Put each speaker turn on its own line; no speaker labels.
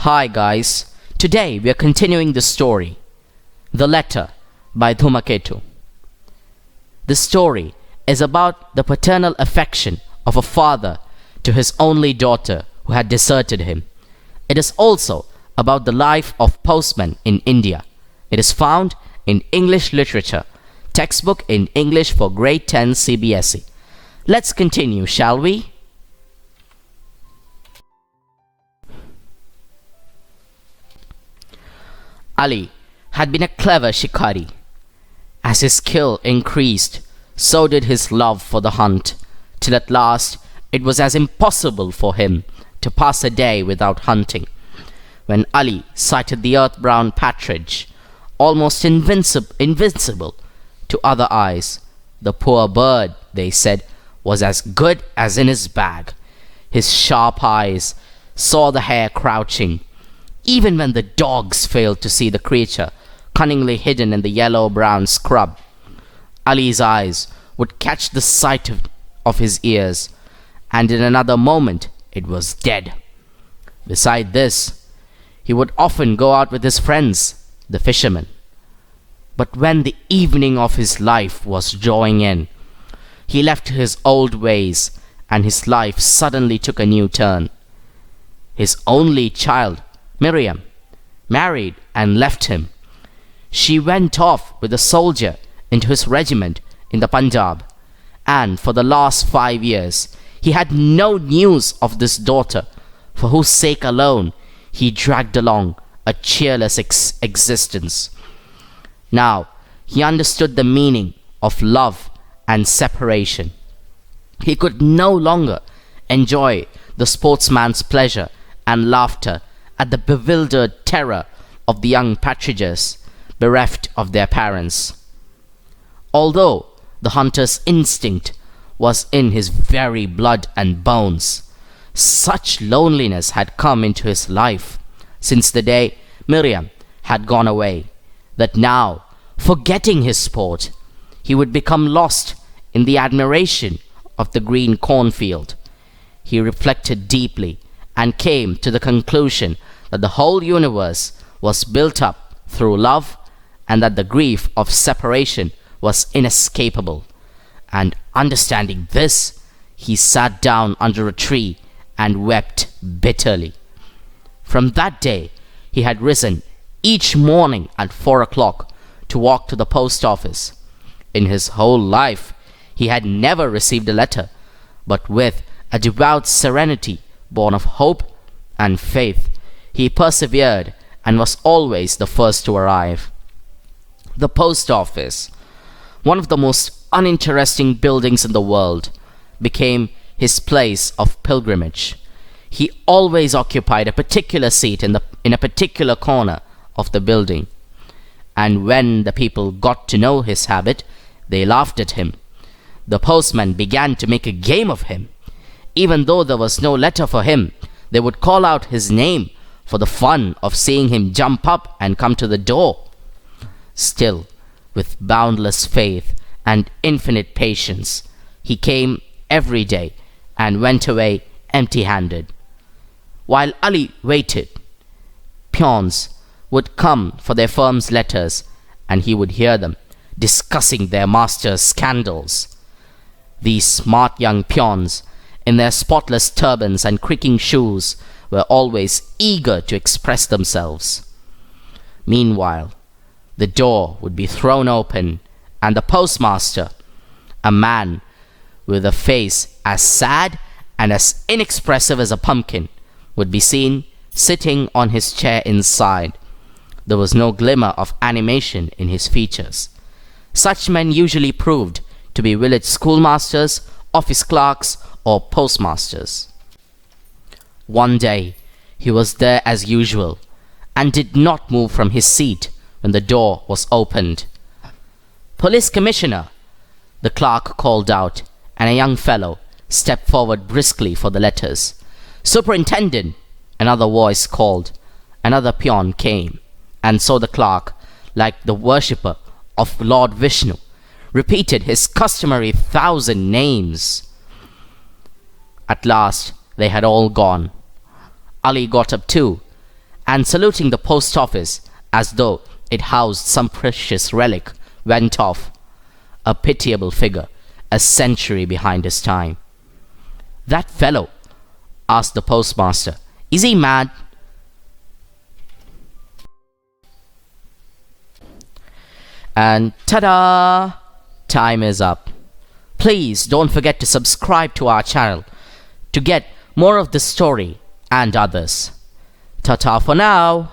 Hi guys, today we are continuing the story, The Letter by Dhumaketu. The story is about the paternal affection of a father to his only daughter who had deserted him. It is also about the life of postmen in India. It is found in English literature, textbook in English for grade 10 CBSE. Let's continue, shall we? Ali had been a clever shikari. As his skill increased, so did his love for the hunt, till at last it was as impossible for him to pass a day without hunting. When Ali sighted the earth-brown partridge, almost invincible to other eyes, the poor bird, they said, was as good as in his bag. His sharp eyes saw the hare crouching, even when the dogs failed to see the creature cunningly hidden in the yellow-brown scrub. Ali's eyes would catch the sight of his ears, and in another moment it was dead. Beside this, he would often go out with his friends, the fishermen. But when the evening of his life was drawing in, he left his old ways, and his life suddenly took a new turn. His only child, Miriam, married and left him. She went off with a soldier into his regiment in the Punjab, and for the last 5 years he had no news of this daughter, for whose sake alone he dragged along a cheerless existence. Now he understood the meaning of love and separation. He could no longer enjoy the sportsman's pleasure and laughter at the bewildered terror of the young partridges bereft of their parents. Although the hunter's instinct was in his very blood and bones, such loneliness had come into his life since the day Miriam had gone away, that now, forgetting his sport, he would become lost in the admiration of the green cornfield. He reflected deeply and came to the conclusion that the whole universe was built up through love, and that the grief of separation was inescapable. And understanding this, he sat down under a tree and wept bitterly. From that day, he had risen each morning at 4 o'clock to walk to the post office. In his whole life, he had never received a letter, but with a devout serenity born of hope and faith, he persevered and was always the first to arrive. The post office, one of the most uninteresting buildings in the world, became his place of pilgrimage. He always occupied a particular seat in a particular corner of the building, and when the people got to know his habit, they laughed at him. The postman began to make a game of him. Even though there was no letter for him, they would call out his name for the fun of seeing him jump up and come to the door. Still, with boundless faith and infinite patience, he came every day and went away empty-handed. While Ali waited, peons would come for their firm's letters, and he would hear them discussing their master's scandals. These smart young peons, in their spotless turbans and creaking shoes, were always eager to express themselves. Meanwhile, the door would be thrown open, and the postmaster, a man with a face as sad and as inexpressive as a pumpkin, would be seen sitting on his chair inside. There was no glimmer of animation in his features. Such men usually proved to be village schoolmasters, office clerks, or postmasters. One day he was there as usual, and did not move from his seat when the door was opened. "Police Commissioner," the clerk called out, and a young fellow stepped forward briskly for the letters. "Superintendent," another voice called. Another peon came, and so the clerk, like the worshipper of Lord Vishnu, repeated his customary 1,000 names. At last they had all gone. Ali got up too, and saluting the post office as though it housed some precious relic, went off, a pitiable figure, a century behind his time. "That fellow," asked the postmaster, "is he mad?" And ta-da! Time is up. Please don't forget to subscribe to our channel to get more of this story and others. Ta-ta for now!